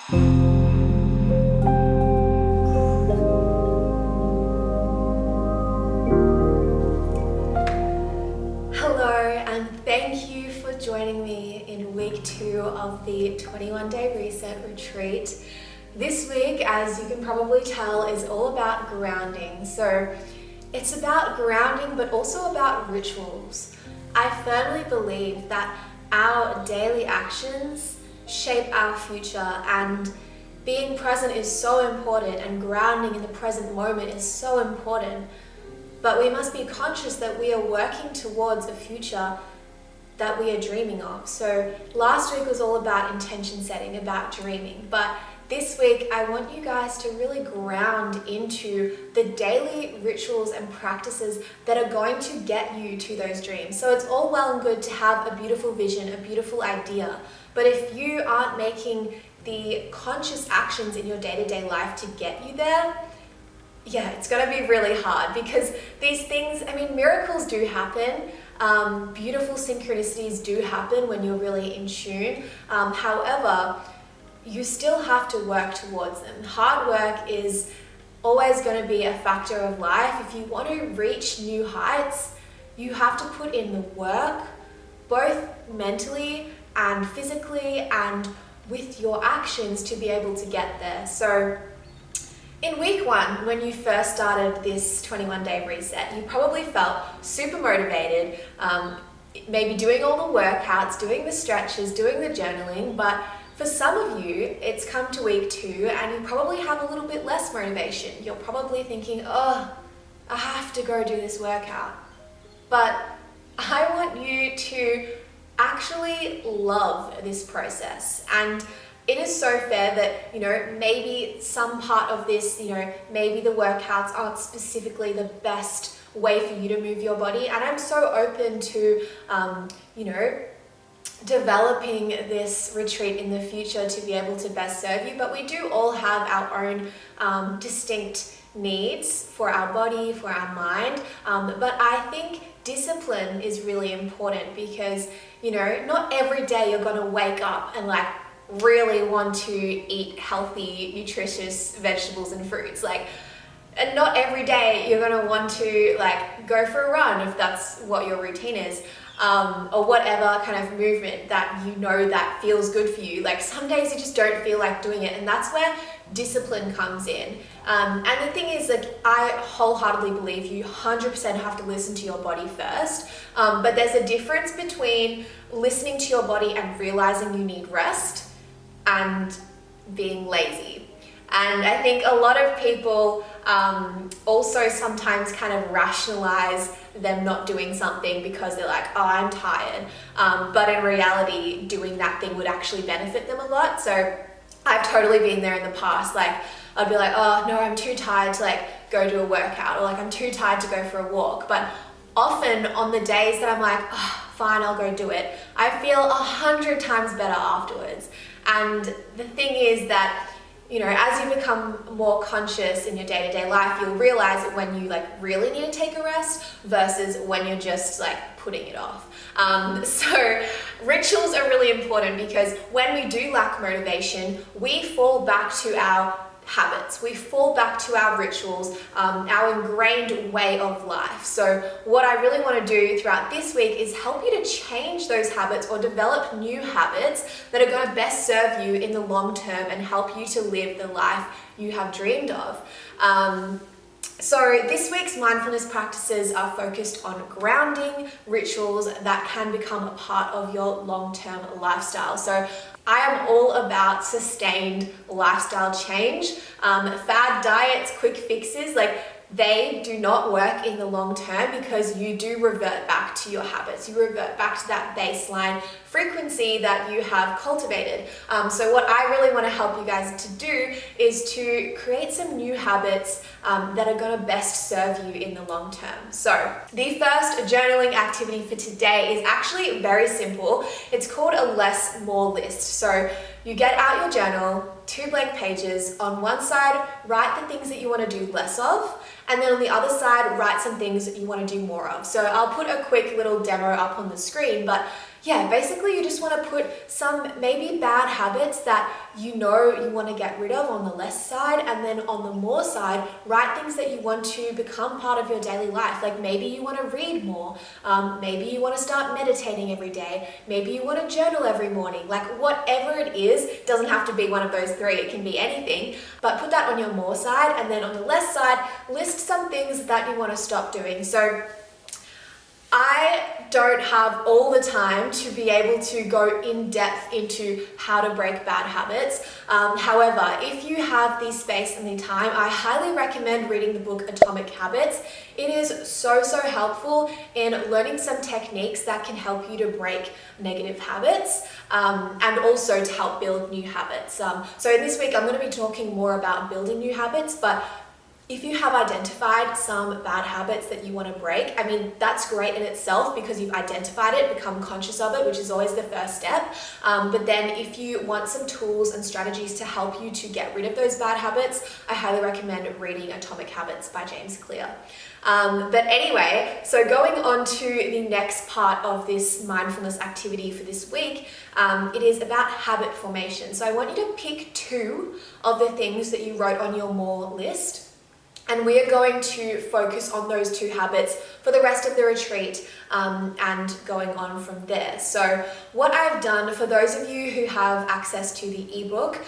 Hello, and thank you for joining me in week 2 of the 21-day reset retreat. This week, as you can probably tell, is all about grounding. So it's about grounding, but also about rituals. I firmly believe that our daily actions shape our future, and being present is so important, and grounding in the present moment is so important. But we must be conscious that we are working towards a future that we are dreaming of. So last week was all about intention setting, about dreaming. But this week, I want you guys to really ground into the daily rituals and practices that are going to get you to those dreams. So it's all well and good to have a beautiful vision, a beautiful idea. But if you aren't making the conscious actions in your day-to-day life to get you there, yeah, it's going to be really hard, because these things, miracles do happen. Beautiful synchronicities do happen when you're really in tune. However, you still have to work towards them. Hard work is always going to be a factor of life. If you want to reach new heights, you have to put in the work, both mentally and physically and with your actions, to be able to get there. So in week 1, when you first started this 21-day reset, you probably felt super motivated, maybe doing all the workouts, doing the stretches, doing the journaling. But for some of you, it's come to week 2 and you probably have a little bit less motivation. You're probably thinking, oh, I have to go do this workout. But I want you to actually love this process. And it is so fair that, maybe some part of this, maybe the workouts aren't specifically the best way for you to move your body. And I'm so open to, developing this retreat in the future to be able to best serve you. But we do all have our own distinct needs for our body, for our mind. But I think discipline is really important, because, not every day you're going to wake up and really want to eat healthy, nutritious vegetables and fruits. And not every day you're going to want to go for a run if that's what your routine is, or whatever kind of movement that that feels good for you. Some days you just don't feel like doing it, and that's where discipline comes in. And the thing is, I wholeheartedly believe you 100% have to listen to your body first. But there's a difference between listening to your body and realizing you need rest and being lazy. And I think a lot of people also sometimes kind of rationalize them not doing something because they're like, oh, I'm tired. But in reality, doing that thing would actually benefit them a lot. So I've totally been there in the past. I'd be like, oh no, I'm too tired to go do a workout, or I'm too tired to go for a walk. But often on the days that I'm like, oh, fine, I'll go do it, I feel 100 times better afterwards. And the thing is that, as you become more conscious in your day-to-day life, you'll realize when you really need to take a rest versus when you're just putting it off. So rituals are really important, because when we do lack motivation, we fall back to our habits. We fall back to our rituals, our ingrained way of life. So what I really want to do throughout this week is help you to change those habits or develop new habits that are going to best serve you in the long term and help you to live the life you have dreamed of. So this week's mindfulness practices are focused on grounding rituals that can become a part of your long-term lifestyle. So I am all about sustained lifestyle change. Fad diets, quick fixes, they do not work in the long term, because you do revert back to your habits. You revert back to that baseline frequency that you have cultivated. So what I really want to help you guys to do is to create some new habits that are going to best serve you in the long term. So the first journaling activity for today is actually very simple. It's called a less more list. So you get out your journal, 2 blank pages. On one side, write the things that you want to do less of, and then on the other side, write some things that you want to do more of. So I'll put a quick little demo up on the screen, but yeah, basically you just want to put some maybe bad habits that you know you want to get rid of on the less side, and then on the more side, write things that you want to become part of your daily life. Like maybe you want to read more, maybe you want to start meditating every day, maybe you want to journal every morning. Like whatever it is, doesn't have to be one of those three, it can be anything, but put that on your more side, and then on the less side, list some things that you want to stop doing. So I don't have all the time to be able to go in depth into how to break bad habits. However, if you have the space and the time, I highly recommend reading the book Atomic Habits. It is so helpful in learning some techniques that can help you to break negative habits and also to help build new habits. So in this week, I'm going to be talking more about building new habits, but if you have identified some bad habits that you want to break, I mean, that's great in itself because you've identified it, become conscious of it, which is always the first step. But then if you want some tools and strategies to help you to get rid of those bad habits, I highly recommend reading Atomic Habits by James Clear. But anyway, so going on to the next part of this mindfulness activity for this week, it is about habit formation. So I want you to pick 2 of the things that you wrote on your more list. And we are going to focus on those 2 habits for the rest of the retreat and going on from there. So what I've done, for those of you who have access to the ebook,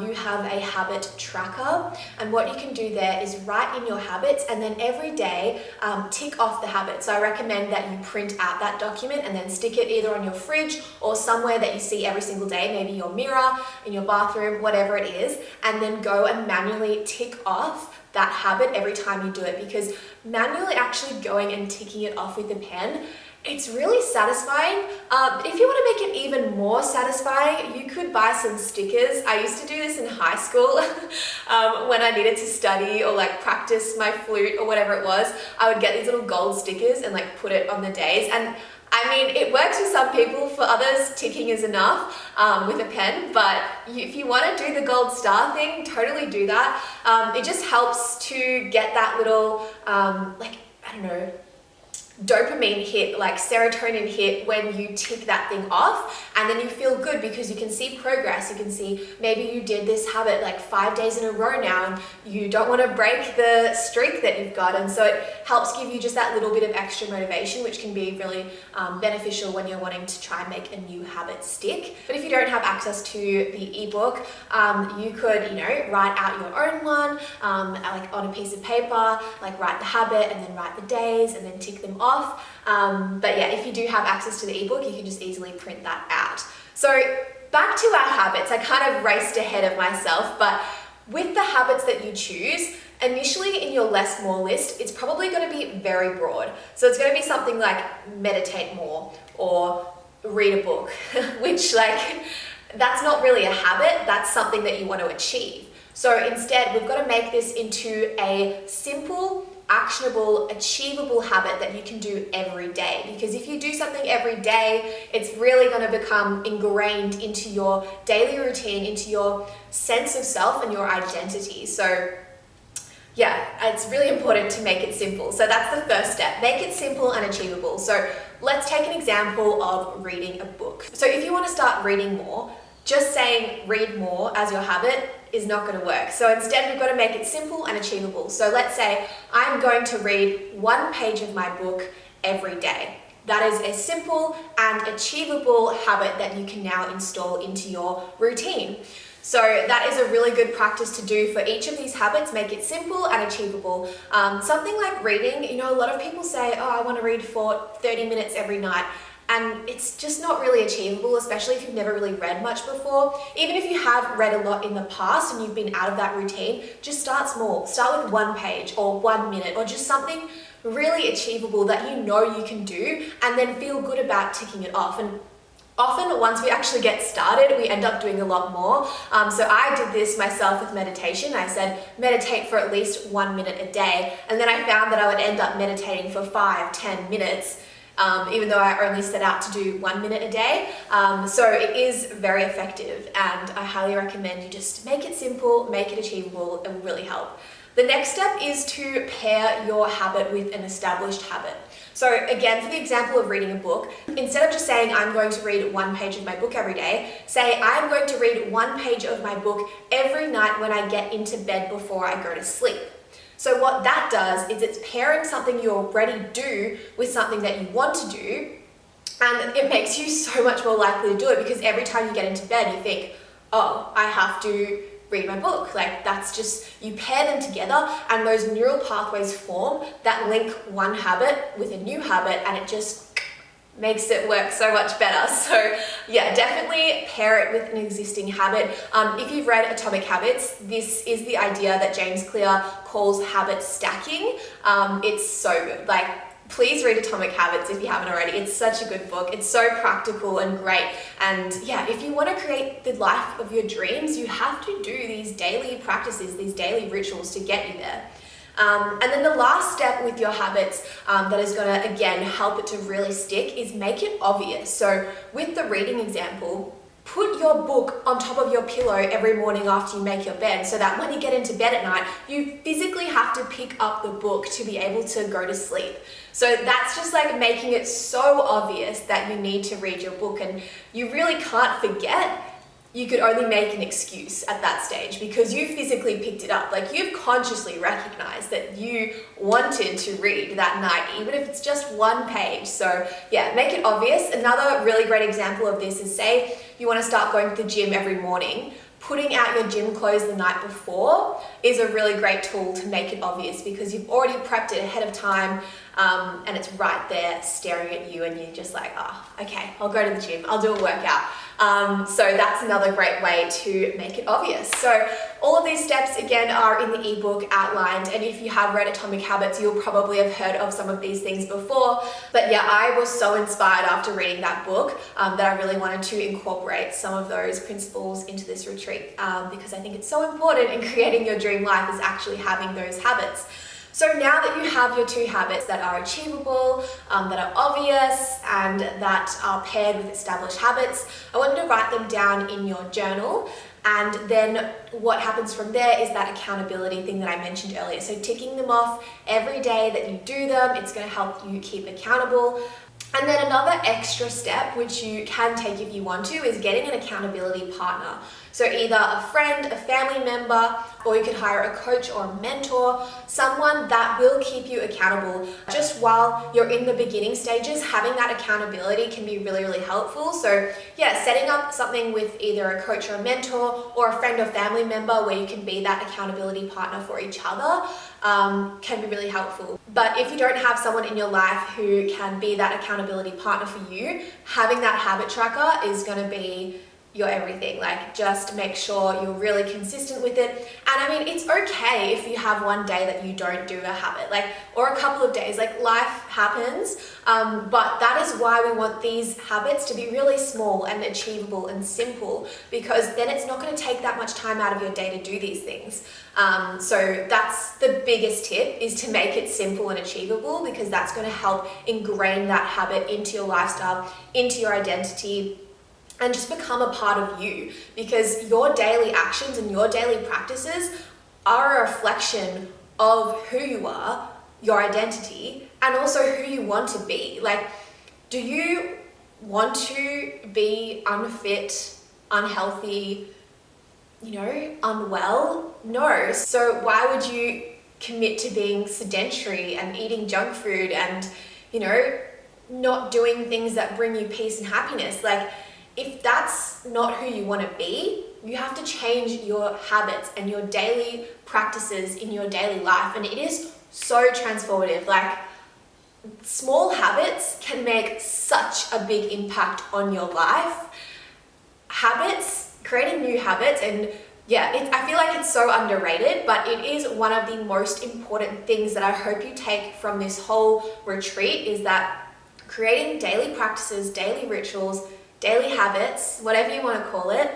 you have a habit tracker. And what you can do there is write in your habits and then every day tick off the habit. So I recommend that you print out that document and then stick it either on your fridge or somewhere that you see every single day, maybe your mirror, in your bathroom, whatever it is, and then go and manually tick off that habit every time you do it, because manually actually going and ticking it off with a pen, it's really satisfying. If you want to make it even more satisfying, you could buy some stickers. I used to do this in high school when I needed to study or like practice my flute or whatever it was. I would get these little gold stickers and like put it on the days, and I mean, it works for some people, for others ticking is enough with a pen, but if you want to do the gold star thing, totally do that. It just helps to get that little, dopamine hit, like serotonin hit when you tick that thing off, and then you feel good because you can see progress. You can see maybe you did this habit like 5 days in a row now and you don't want to break the streak that you've got, and so it helps give you just that little bit of extra motivation, which can be really beneficial when you're wanting to try and make a new habit stick. But if you don't have access to the ebook, you could, write out your own one, like on a piece of paper, like write the habit and then write the days and then tick them off. But yeah, if you do have access to the ebook, you can just easily print that out. So back to our habits. I kind of raced ahead of myself, but with the habits that you choose, initially in your less more list, it's probably going to be very broad. So it's going to be something like meditate more or read a book, which that's not really a habit, that's something that you want to achieve. So instead, we've got to make this into a simple, actionable, achievable habit that you can do every day. Because if you do something every day, it's really going to become ingrained into your daily routine, into your sense of self and your identity. So yeah, it's really important to make it simple. So that's the first step. Make it simple and achievable. So let's take an example of reading a book. So if you want to start reading more, just saying read more as your habit is not going to work. So instead, we've got to make it simple and achievable. So let's say I'm going to read 1 page of my book every day. That is a simple and achievable habit that you can now install into your routine. So that is a really good practice to do for each of these habits. Make it simple and achievable. Something like reading, a lot of people say, I want to read for 30 minutes every night. And it's just not really achievable, especially if you've never really read much before. Even if you have read a lot in the past and you've been out of that routine, just start small. Start with 1 page or 1 minute or just something really achievable that you know you can do, and then feel good about ticking it off. And often, once we actually get started, we end up doing a lot more. So I did this myself with meditation. I said, meditate for at least 1 minute a day. And then I found that I would end up meditating for 5-10 minutes. Even though I only set out to do 1 minute a day. So it is very effective, and I highly recommend you just make it simple, make it achievable. It will really help. The next step is to pair your habit with an established habit. So again, for the example of reading a book, instead of just saying I'm going to read one page of my book every day, say I'm going to read one page of my book every night when I get into bed before I go to sleep. So what that does is it's pairing something you already do with something that you want to do, and it makes you so much more likely to do it, because every time you get into bed you think, oh, I have to read my book. Like, that's just, you pair them together and those neural pathways form that link one habit with a new habit, and it just makes it work so much better. So yeah, definitely pair it with an existing habit. If you've read Atomic Habits, this is the idea that James Clear calls habit stacking. It's so good. Like, please read Atomic Habits if you haven't already. It's such a good book. It's so practical and great. And yeah, if you want to create the life of your dreams, you have to do these daily practices, these daily rituals to get you there. And then the last step with your habits that is going to, again, help it to really stick is make it obvious. So with the reading example, put your book on top of your pillow every morning after you make your bed, so that when you get into bed at night, you physically have to pick up the book to be able to go to sleep. So that's just like making it so obvious that you need to read your book, and you really can't forget. You could only make an excuse at that stage because you physically picked it up. Like, you've consciously recognized that you wanted to read that night, even if it's just one page. So yeah, make it obvious. Another really great example of this is, say you want to start going to the gym every morning. Putting out your gym clothes the night before is a really great tool to make it obvious, because you've already prepped it ahead of time, and it's right there staring at you, and you're just like, oh, okay, I'll go to the gym, I'll do a workout. So that's another great way to make it obvious. So all of these steps, again, are in the ebook outlined, and if you have read Atomic Habits, you'll probably have heard of some of these things before. But yeah, I was so inspired after reading that book that I really wanted to incorporate some of those principles into this retreat, because I think it's so important in creating your dream life, is actually having those habits. So now that you have your two habits that are achievable, that are obvious, and that are paired with established habits, I want you to write them down in your journal. And then what happens from there is that accountability thing that I mentioned earlier. So ticking them off every day that you do them, it's going to help you keep accountable. And then another extra step, which you can take if you want to, is getting an accountability partner. So either a friend, a family member, or you could hire a coach or a mentor, someone that will keep you accountable. Just while you're in the beginning stages, having that accountability can be really, really helpful. So yeah, setting up something with either a coach or a mentor, or a friend or family member where you can be that accountability partner for each other, can be really helpful. But if you don't have someone in your life who can be that accountability partner for you, having that habit tracker is going to be your everything. Like, just make sure you're really consistent with it. And I mean, it's okay if you have one day that you don't do a habit, like, or a couple of days, like, life happens. But that is why we want these habits to be really small and achievable and simple, because then it's not going to take that much time out of your day to do these things. So that's the biggest tip, is to make it simple and achievable, because that's going to help ingrain that habit into your lifestyle, into your identity, and just become a part of you, because your daily actions and your daily practices are a reflection of who you are, your identity, and also who you want to be. Like, do you want to be unfit, unhealthy, unwell? No. So why would you commit to being sedentary and eating junk food and, not doing things that bring you peace and happiness? Like, if that's not who you want to be, you have to change your habits and your daily practices in your daily life. And it is so transformative. Like, small habits can make such a big impact on your life. Creating new habits, and yeah, I feel like it's so underrated, but it is one of the most important things that I hope you take from this whole retreat, is that creating daily practices, daily rituals, daily habits, whatever you want to call it,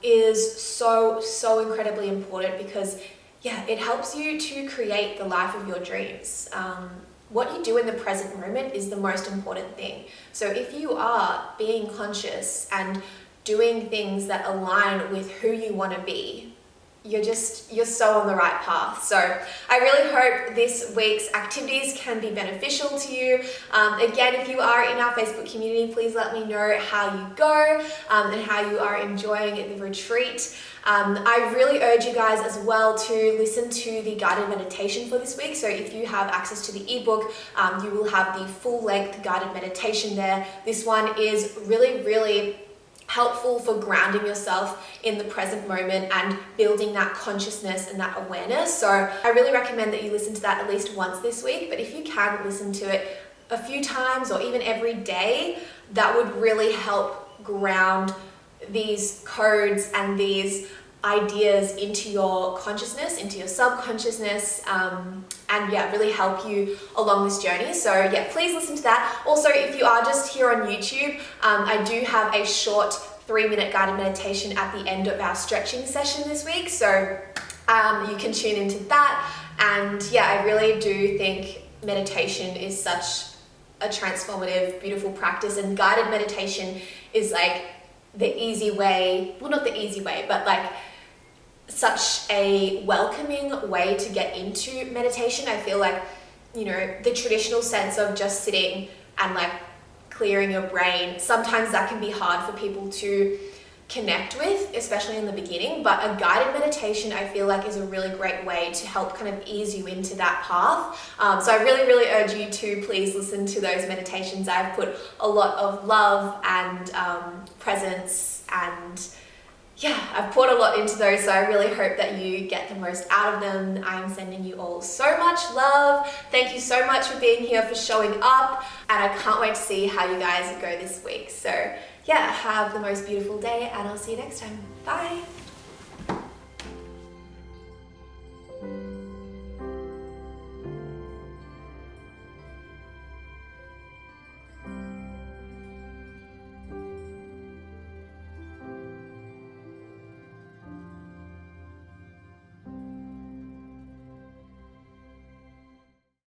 is so incredibly important, because yeah, it helps you to create the life of your dreams. What you do in the present moment is the most important thing. So if you are being conscious and doing things that align with who you want to be, you're so on the right path. So I really hope this week's activities can be beneficial to you. Again, if you are in our Facebook community, please let me know how you go and how you are enjoying the retreat. I really urge you guys as well to listen to the guided meditation for this week. So if you have access to the ebook, you will have the full-length guided meditation there. This one is really helpful for grounding yourself in the present moment and building that consciousness and that awareness. So I really recommend that you listen to that at least once this week, but if you can listen to it a few times or even every day, that would really help ground these codes and these ideas into your consciousness, into your subconsciousness, and yeah, really help you along this journey. So yeah, please listen to that. Also, if you are just here on YouTube, I do have a short 3-minute guided meditation at the end of our stretching session this week. So you can tune into that. And yeah, I really do think meditation is such a transformative, beautiful practice, and guided meditation is like the easy way, well, not the easy way, but like such a welcoming way to get into meditation. I feel like, you know, the traditional sense of just sitting and like clearing your brain, sometimes that can be hard for people to connect with, especially in the beginning, but a guided meditation I feel like is a really great way to help kind of ease you into that path. So I really urge you to please listen to those meditations. I've put a lot of love and presence, and yeah, I've poured a lot into those, so I really hope that you get the most out of them. I'm sending you all so much love. Thank you so much for being here, for showing up, and I can't wait to see how you guys go this week. So yeah, have the most beautiful day, and I'll see you next time. Bye.